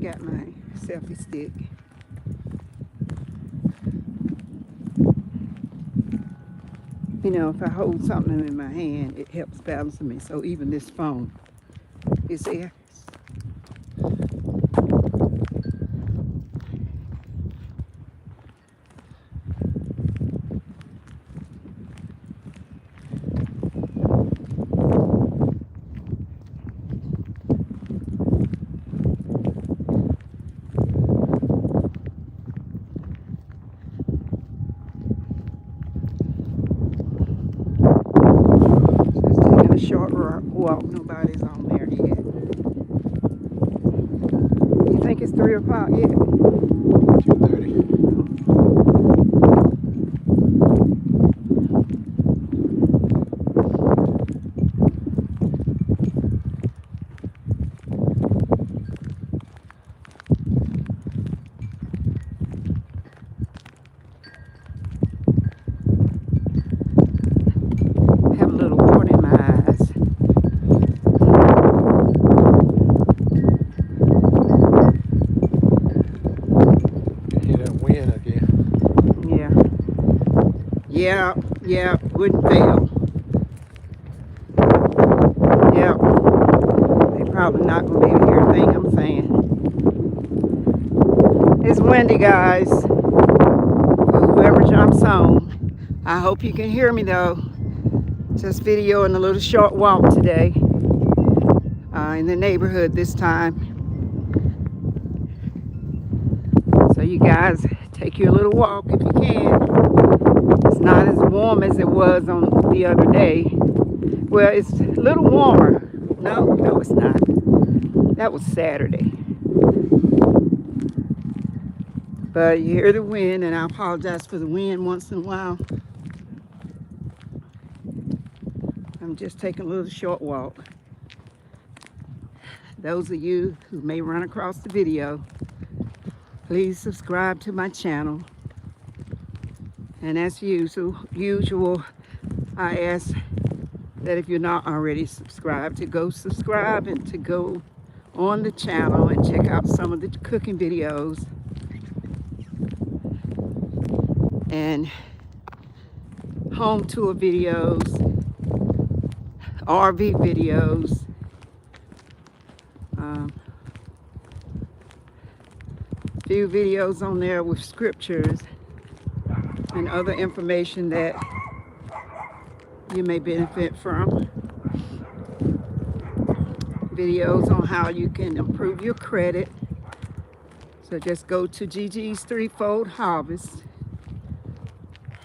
got my selfie stick. You know, if I hold something in my hand, it helps balance me. So even this phone is there. Just taking a short walk. Nobody's on there yet. You think it's 3 o'clock yet? 2:30. Have a little water in my eyes. You hear that wind again? Yeah, wouldn't fail. Yeah, they probably not gonna be able to hear a thing I'm saying. It's windy, guys. For whoever jumps on. I hope you can hear me though. Just videoing a little short walk today in the neighborhood this time. So you guys take your little walk if you can. It's not as warm as it was on the other day. Well, it's a little warmer. No, it's not. That was Saturday. But you hear the wind, and I apologize for the wind once in a while. I'm just taking a little short walk. Those of you who may run across the video, please subscribe to my channel. And as usual, I ask that if you're not already subscribed, to go subscribe and to go on the channel and check out some of the cooking videos and home tour videos, RV videos, few videos on there with scriptures and other information that you may benefit from. Videos on how you can improve your credit. So just go to Gigi's Threefold Harvest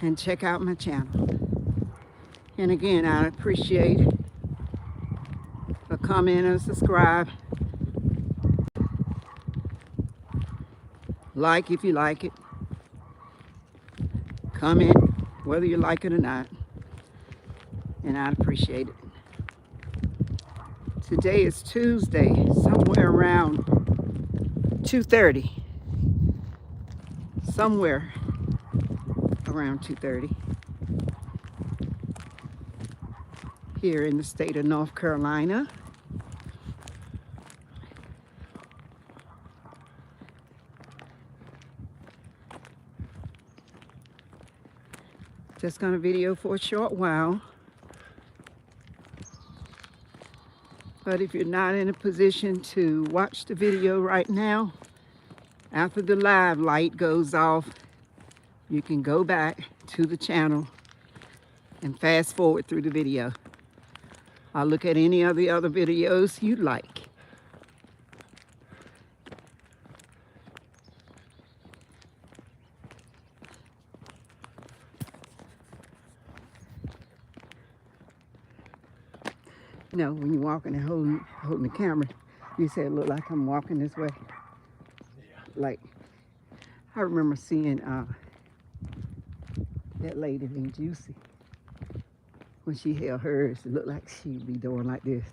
and check out my channel. And again, I appreciate a comment and subscribe. Like if you like it. Comment whether you like it or not. And I'd appreciate it. Today is Tuesday, somewhere around 2:30. Somewhere around 2:30. Here in the state of North Carolina. Just gonna video for a short while. But if you're not in a position to watch the video right now, after the live light goes off, you can go back to the channel and fast forward through the video. I'll look at any of the other videos you'd like. You know, when you're walking and holding the camera, you say it look like I'm walking this way. Yeah. Like, I remember seeing that lady named Juicy. When she held hers, it looked like she'd be doing like this.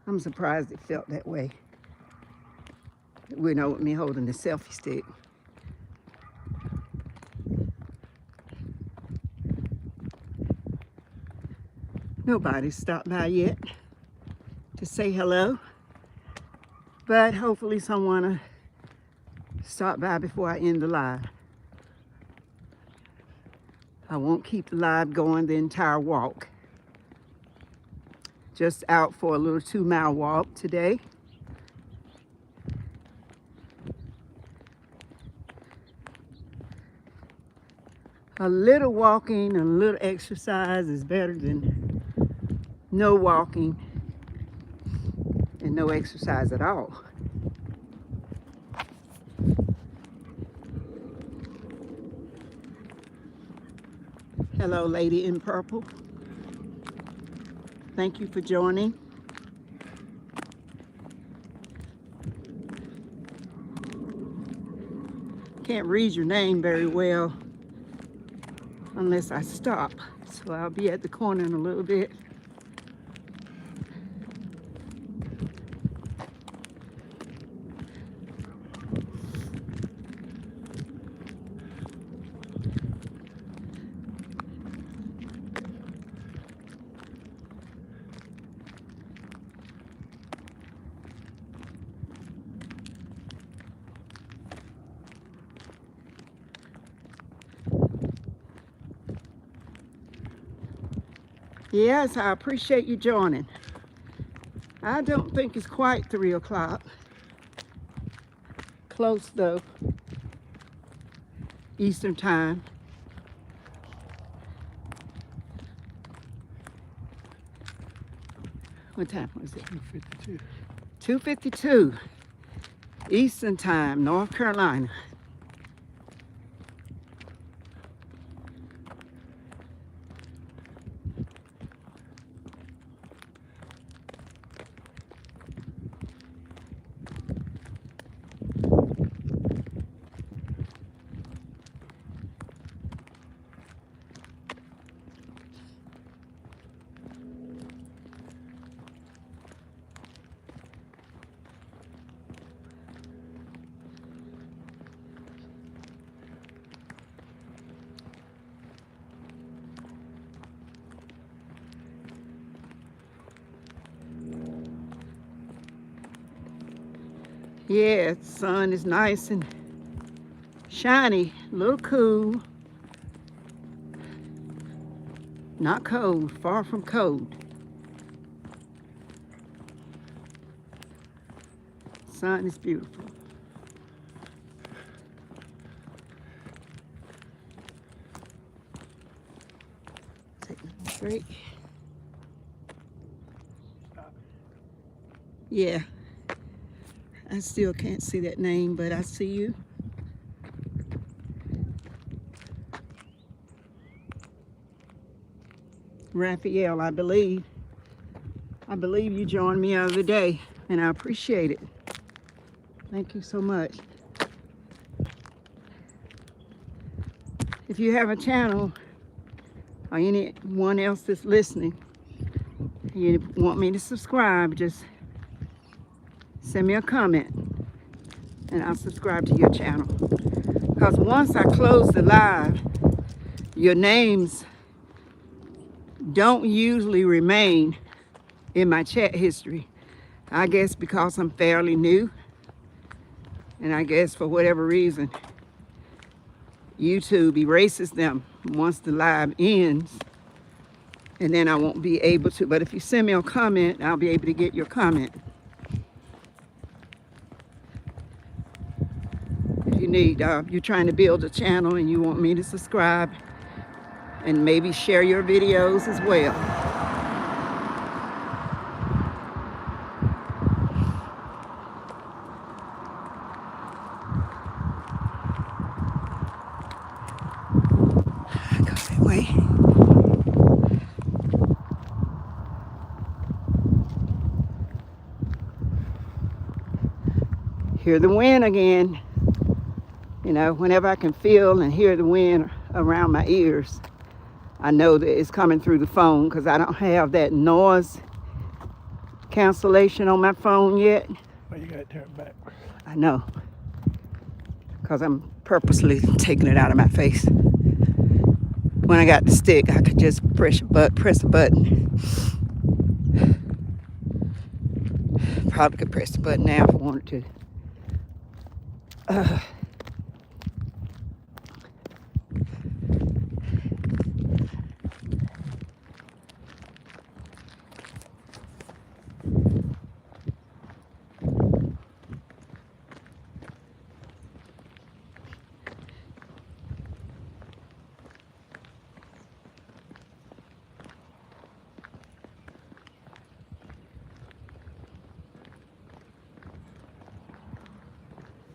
I'm surprised it felt that way. You know, with me holding the selfie stick. Nobody's stopped by yet to say hello, but hopefully someone will stop by before I end the live. I won't keep the live going the entire walk. Just out for a little 2-mile walk today. A little walking and a little exercise is better than no walking and no exercise at all. Hello, lady in purple. Thank you for joining. Can't read your name very well unless I stop. So I'll be at the corner in a little bit. Yes, I appreciate you joining. I don't think it's quite 3 o'clock. Close though. Eastern time. What time was it? 2:52. 2:52 Eastern time, North Carolina. Yeah, the sun is nice and shiny, a little cool. Not cold, far from cold. Sun is beautiful. Take a break. Yeah. I still can't see that name, but I see you. Raphael, I believe. I believe you joined me the other day, and I appreciate it. Thank you so much. If you have a channel, or anyone else that's listening, you want me to subscribe, just send me a comment and I'll subscribe to your channel. Because once I close the live, your names don't usually remain in my chat history. I guess because I'm fairly new, and I guess for whatever reason, YouTube erases them once the live ends, and then I won't be able to. But if you send me a comment, I'll be able to get your comment. You need, you're trying to build a channel and you want me to subscribe and maybe share your videos as well. Go that way. Hear the wind again. You know, whenever I can feel and hear the wind around my ears, I know that it's coming through the phone because I don't have that noise cancellation on my phone yet. Well, you gotta turn back. I know, because I'm purposely taking it out of my face. When I got the stick, I could just press a button. probably could press the button now if I wanted to.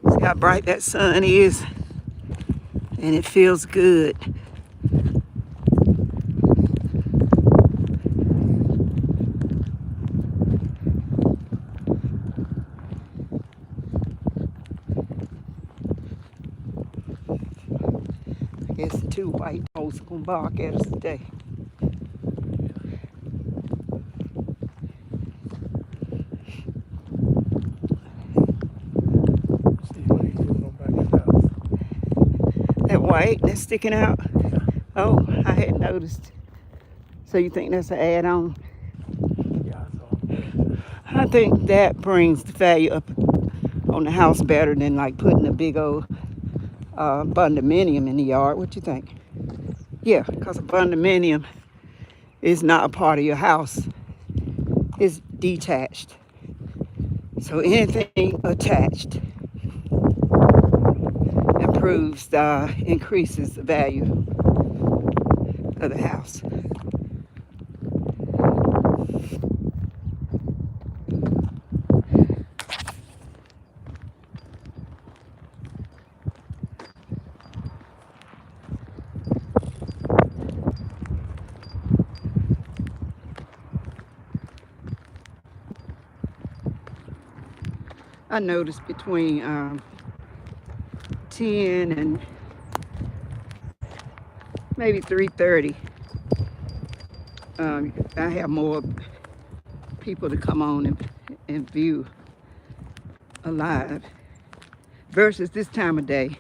See how bright that sun is, and it feels good. I guess the two white dogs are gonna bark at us today. See what he's doing on back in the house. That white that's sticking out. Yeah. Oh, I hadn't noticed. So you think that's an add-on? Yeah, I saw. I think that brings the value up on the house better than like putting a big old bundaminium in the yard. What you think? Yeah, because a bundaminium is not a part of your house. It's detached. So anything attached increases the value of the house. I noticed between 10 and maybe 3:30, I have more people to come on and view alive versus this time of day.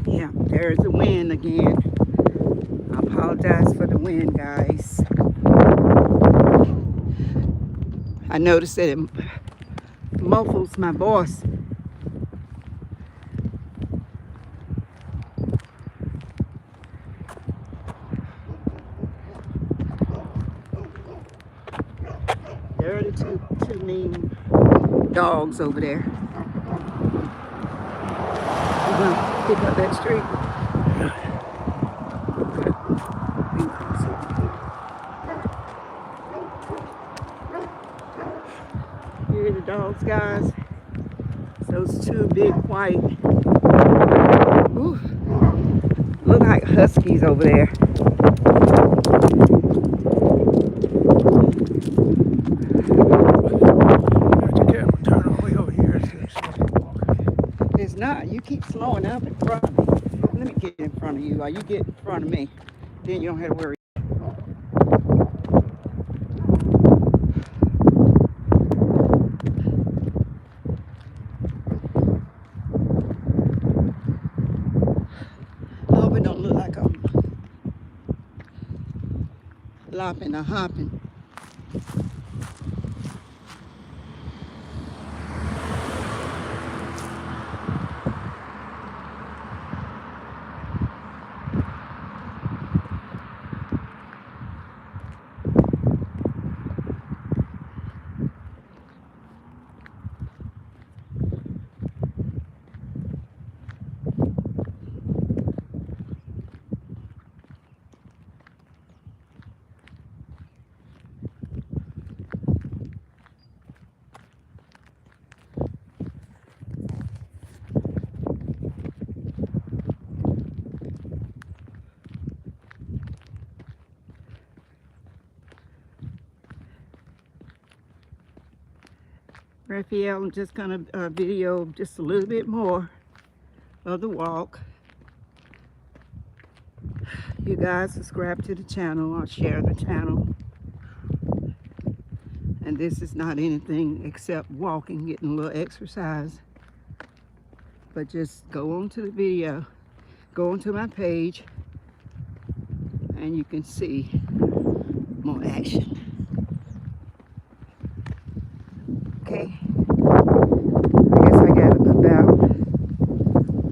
Yeah, there's the wind again. I apologize for the wind, guys. I noticed that it muffles my voice. There are the two mean dogs over there. We're gonna pick up that street. Here are the dogs, guys. Those two big white, ooh, look like huskies over there. Turn all the way over here. It's not. You keep slowing up in front of me. Let me get in front of you. While you get in front of me, then you don't have to worry. I hope it don't look like I'm lopping or hopping. Raphael, I'm just gonna video just a little bit more of the walk. You guys subscribe to the channel or share the channel. And this is not anything except walking, getting a little exercise. But just go on to the video, go onto my page, and you can see more action. Okay, I guess I got about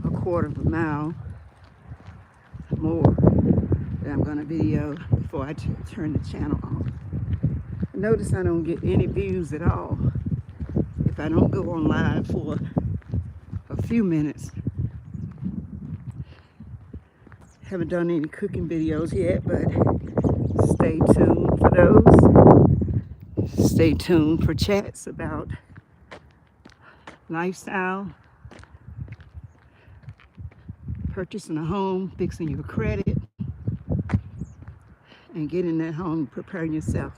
a quarter of a mile more that I'm gonna video before I turn the channel off. Notice I don't get any views at all if I don't go on live for a few minutes. Haven't done any cooking videos yet, but stay tuned for those. Stay tuned for chats about lifestyle, purchasing a home, fixing your credit, and getting that home, preparing yourself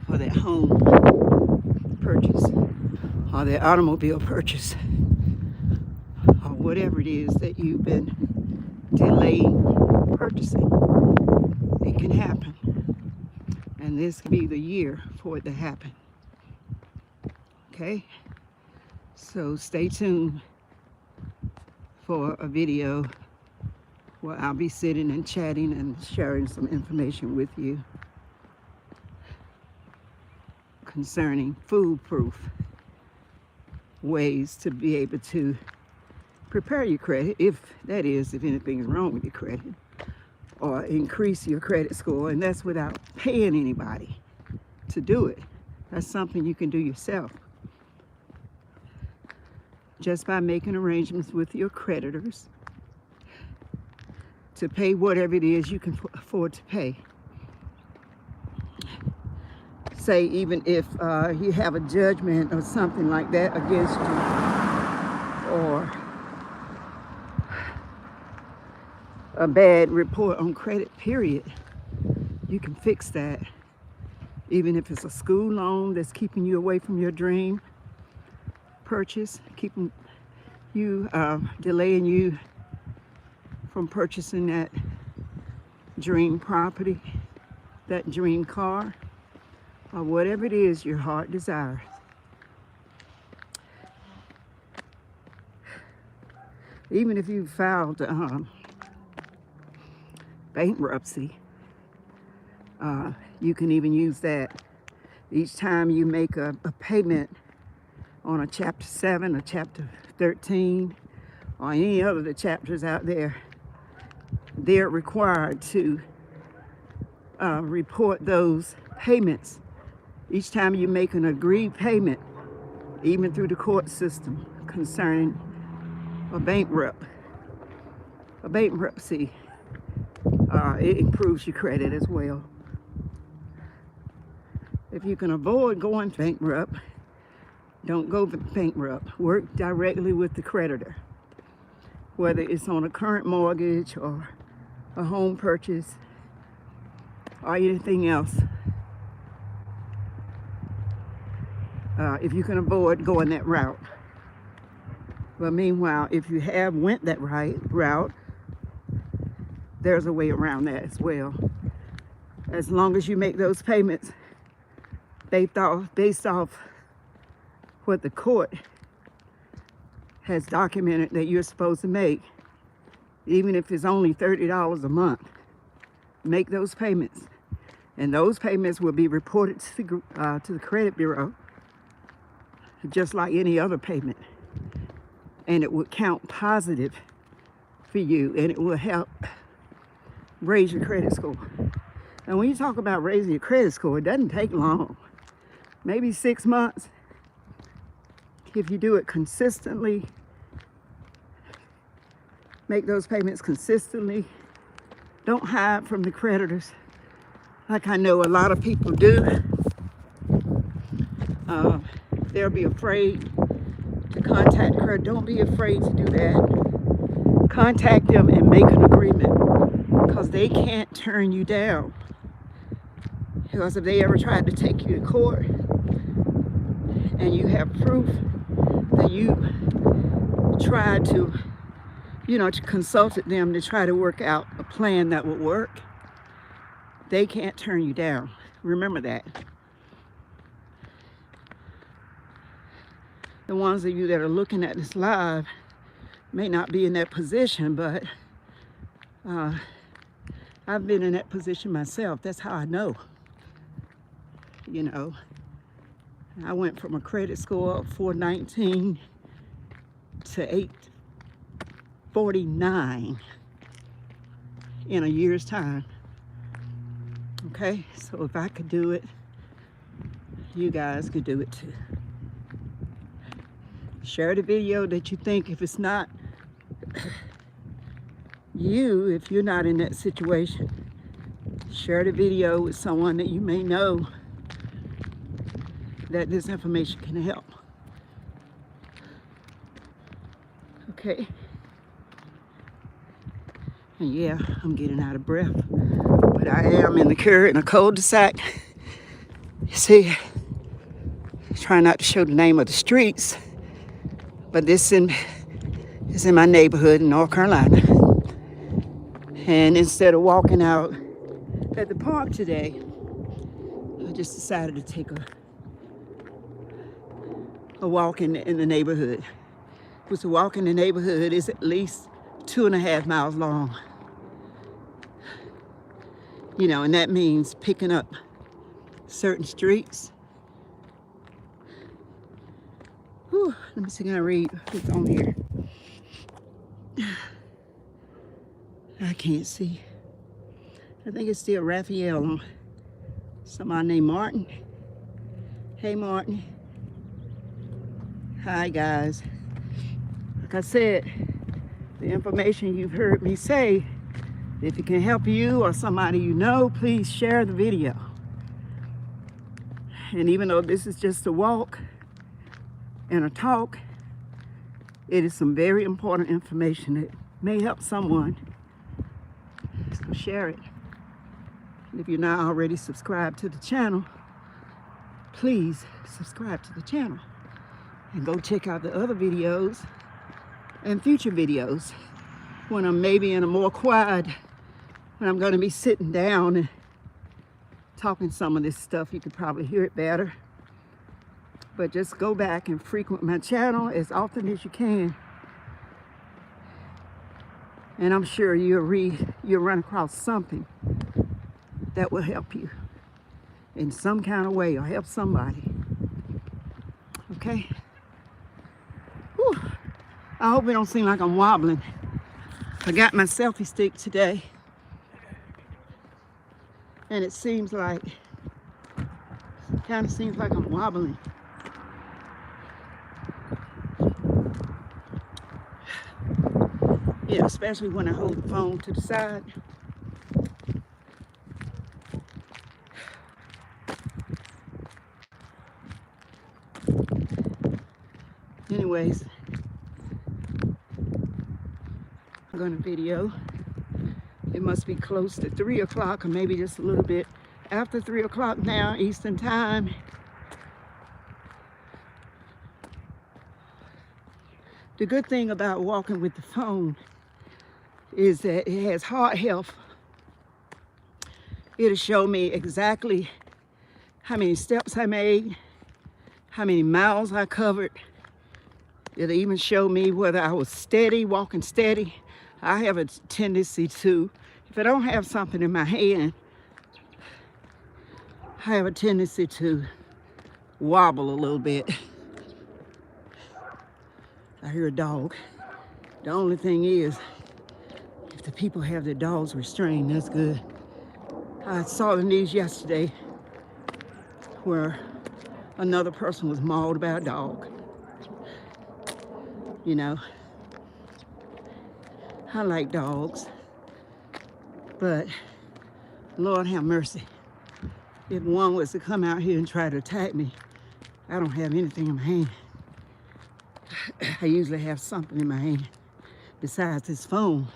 for that home purchase or that automobile purchase or whatever it is that you've been delaying purchasing. It can happen, and this could be the year for it to happen. Okay, so stay tuned for a video where I'll be sitting and chatting and sharing some information with you concerning foolproof ways to be able to prepare your credit, if anything's wrong with your credit, or increase your credit score, and that's without paying anybody to do it. That's something you can do yourself just by making arrangements with your creditors to pay whatever it is you can afford to pay. Say even if you have a judgment or something like that against you, or a bad report on credit, period, you can fix that. Even if it's a school loan that's keeping you away from your dream purchase, keeping you, delaying you from purchasing that dream property, that dream car, or whatever it is your heart desires. Even if you filed bankruptcy, you can even use that. Each time you make a payment on a Chapter 7 or Chapter 13 or any other of the chapters out there, they're required to report those payments. Each time you make an agreed payment, even through the court system, concerning a bankruptcy, it improves your credit as well. If you can avoid going bankrupt, don't go bankrupt. Work directly with the creditor, whether it's on a current mortgage or a home purchase or anything else. If you can avoid going that route. But meanwhile, if you have went that route, there's a way around that as well. As long as you make those payments based off what the court has documented that you're supposed to make, even if it's only $30 a month, make those payments. And those payments will be reported to the credit bureau just like any other payment. And it will count positive for you, and it will help raise your credit score. And when you talk about raising your credit score, it doesn't take long. Maybe 6 months. If you do it consistently, make those payments consistently. Don't hide from the creditors like I know a lot of people do. They'll be afraid to contact her. Don't be afraid to do that. Contact them and make an agreement, because they can't turn you down. Because if they ever tried to take you to court and you have proof that you tried to, consulted them to try to work out a plan that would work, they can't turn you down. Remember that. the ones of you that are looking at this live may not be in that position, but I've been in that position myself. That's how I know. You know, I went from a credit score of 419 to 849 in a year's time. Okay, so if I could do it, you guys could do it too. Share the video that you think, if it's not you, if you're not in that situation, share the video with someone that you may know that this information can help. Okay. And yeah, I'm getting out of breath, but I am in a cul-de-sac. You see, trying not to show the name of the streets, but this is in my neighborhood in North Carolina. And instead of walking out at the park today, I just decided to take a walk in the neighborhood. Because the walk in the neighborhood is at least 2.5 miles long. You know, and that means picking up certain streets. Whew, let me see, can I read what's on here? I can't see. I think it's still Raphael. Somebody named Martin. Hey, Martin. Hi, guys. Like I said, the information you've heard me say, if it can help you or somebody you know, please share the video. And even though this is just a walk and a talk, it is some very important information that may help someone. So share it. And if you're not already subscribed to the channel, please subscribe to the channel. And go check out the other videos and future videos when I'm maybe in a more quiet, when I'm going to be sitting down and talking some of this stuff. You could probably hear it better. But just go back and frequent my channel as often as you can. And I'm sure you'll run across something that will help you in some kind of way or help somebody. Okay? Whew. I hope it don't seem like I'm wobbling. I got my selfie stick today. And it kind of seems like I'm wobbling. Yeah, especially when I hold the phone to the side. Anyways, I'm gonna video. It must be close to 3 o'clock or maybe just a little bit after 3 o'clock now, Eastern time. The good thing about walking with the phone is that it has heart health. It'll show me exactly how many steps I made, how many miles I covered. It'll even show me whether I was steady, walking steady. I have a tendency to, if I don't have something in my hand, I have a tendency to wobble a little bit. I hear a dog. The only thing is, if the people have their dogs restrained, that's good. I saw the news yesterday where another person was mauled by a dog. You know, I like dogs, but Lord have mercy. If one was to come out here and try to attack me, I don't have anything in my hand. I usually have something in my hand besides this phone.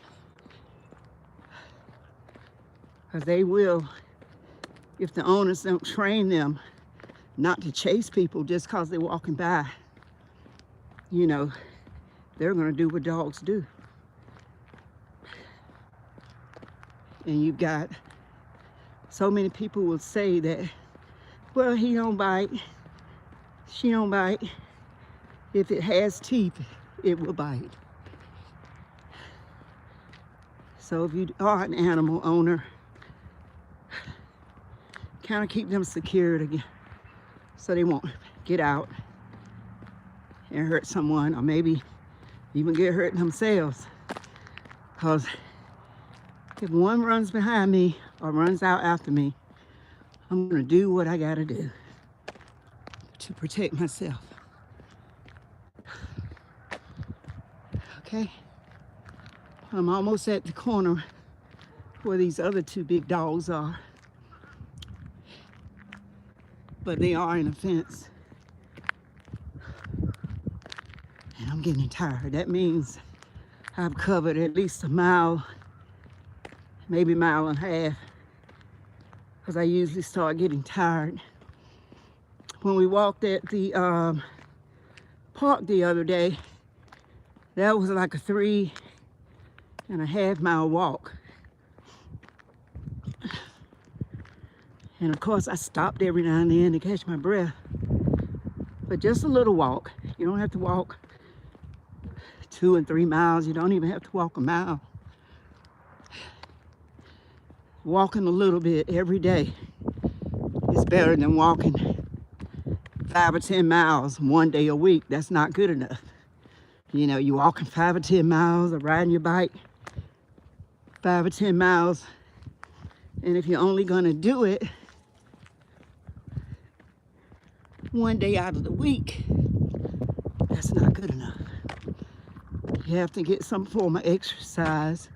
Because they will, if the owners don't train them not to chase people just because they're walking by, you know, they're going to do what dogs do. And you've got so many people will say that, well, he don't bite, she don't bite. If it has teeth, it will bite. So if you are an animal owner, kind of keep them secured again so they won't get out and hurt someone, or maybe even get hurt themselves. Because if one runs behind me or runs out after me, I'm gonna do what I gotta do to protect myself. Okay, I'm almost at the corner where these other two big dogs are, but they are in a fence. And I'm getting tired. That means I've covered at least a mile, maybe a mile and a half, because I usually start getting tired. When we walked at the park the other day, that was like a 3.5 mile walk. And of course I stopped every now and then to catch my breath, but just a little walk. You don't have to walk 2 and 3 miles. You don't even have to walk a mile. Walking a little bit every day is better than walking 5 or 10 miles one day a week. That's not good enough. You know, you're walking 5 or 10 miles or riding your bike 5 or 10 miles. And if you're only gonna do it one day out of the week, that's not good enough. You have to get some form of exercise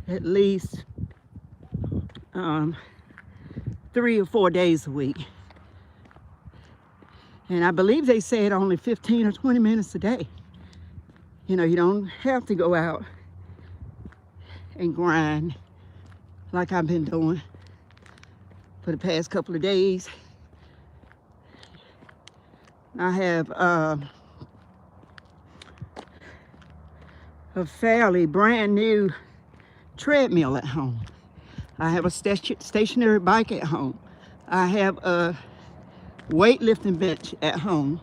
at least 3 or 4 days a week. And I believe they said only 15 or 20 minutes a day. You know, you don't have to go out and grind like I've been doing for the past couple of days. I have a fairly brand new treadmill at home. I have a stationary bike at home. I have a weightlifting bench at home.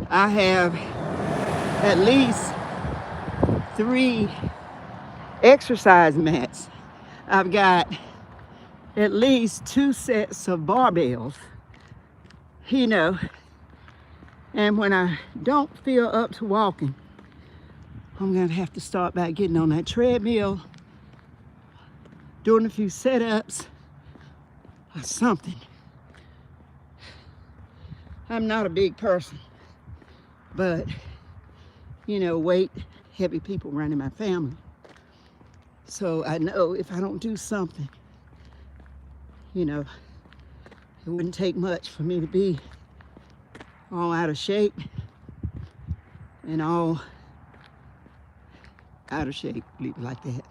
I have at least 3 exercise mats. I've got at least 2 sets of barbells, you know. And when I don't feel up to walking, I'm gonna have to start back getting on that treadmill, doing a few setups or something. I'm not a big person, but you know, weight, heavy people run in my family. So I know if I don't do something, you know, it wouldn't take much for me to be all out of shape and all out of shape, leave it like that.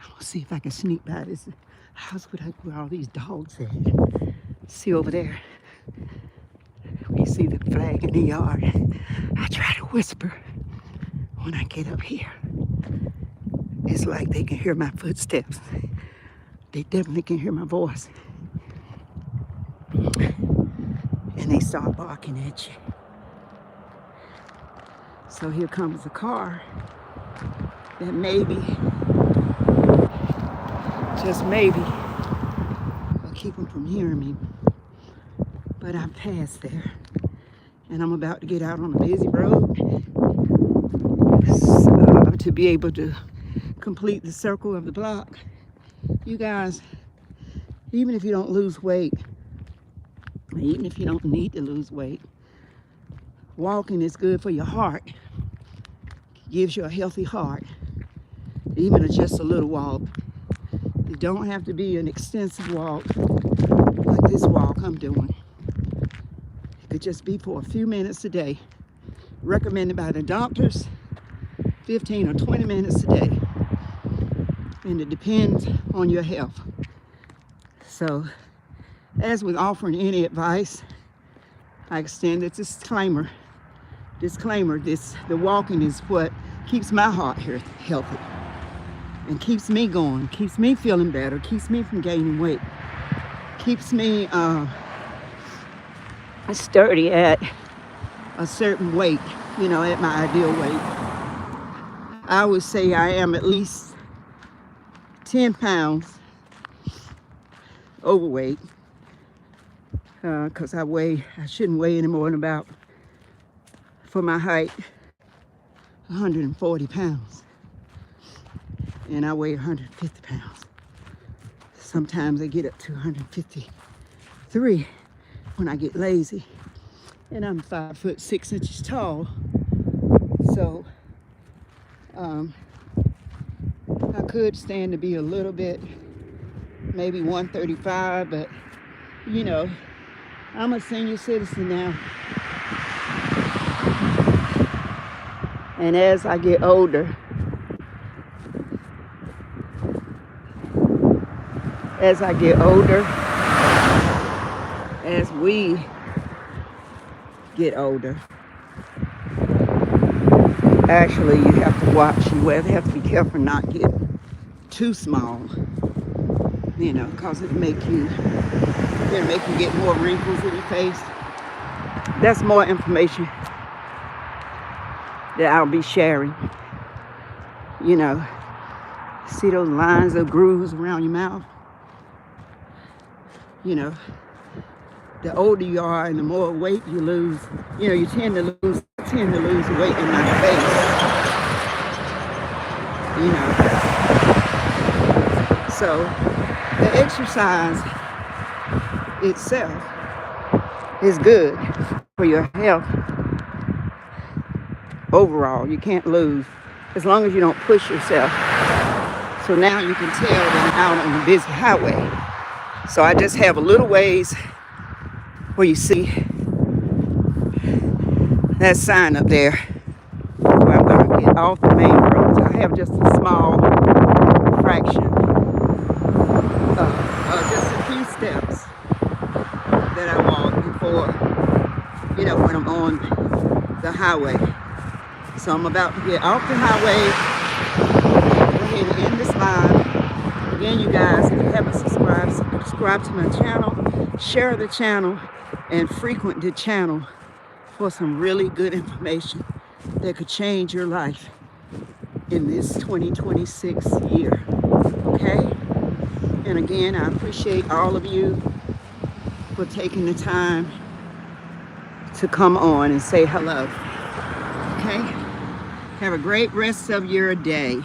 I'm gonna see if I can sneak by this house where all these dogs at. See over there, we see the flag in the yard. I try to whisper when I get up here. It's like they can hear my footsteps. They definitely can hear my voice. And they start barking at you. So here comes a car that maybe, just maybe, will keep them from hearing me. But I've passed there. And I'm about to get out on a busy road to be able to complete the circle of the block. You guys, even if you don't lose weight, even if you don't need to lose weight, walking is good for your heart. It gives you a healthy heart, even just a little walk. It don't have to be an extensive walk like this walk I'm doing. It could just be for a few minutes a day, recommended by the doctors, 15 or 20 minutes a day. And it depends on your health. So, as with offering any advice, I extend a disclaimer. The walking is what keeps my heart healthy and keeps me going, keeps me feeling better, keeps me from gaining weight, keeps me sturdy at a certain weight, you know, at my ideal weight. I would say I am at least 10 pounds overweight, because I shouldn't weigh any more than about, for my height, 140 pounds. And I weigh 150 pounds. Sometimes I get up to 153 when I get lazy. And I'm 5'6" tall. So I could stand to be a little bit, maybe 135, but you know, I'm a senior citizen now. And as I get older, as we get older, actually you have to watch, you have to be careful not get too small, you know, because it'll make you get more wrinkles in your face. That's more information that I'll be sharing. You know, see those lines of grooves around your mouth? You know, the older you are and the more weight you lose, you know, you tend to lose weight in my face. You know, so the exercise itself is good for your health overall. You can't lose as long as you don't push yourself. So now you can tell that I'm out on a busy highway. So I just have a little ways where you see that sign up there where I'm going to get off the main road. So I have just a small fraction, just a few steps that I walk before, you know, when I'm on the highway. So I'm about to get off the highway. Go ahead and end this live. Again, you guys, if you haven't subscribe to my channel, share the channel, and frequent the channel for some really good information that could change your life in this 2026 year. Okay? And again, I appreciate all of you for taking the time to come on and say hello. Okay? Have a great rest of your day.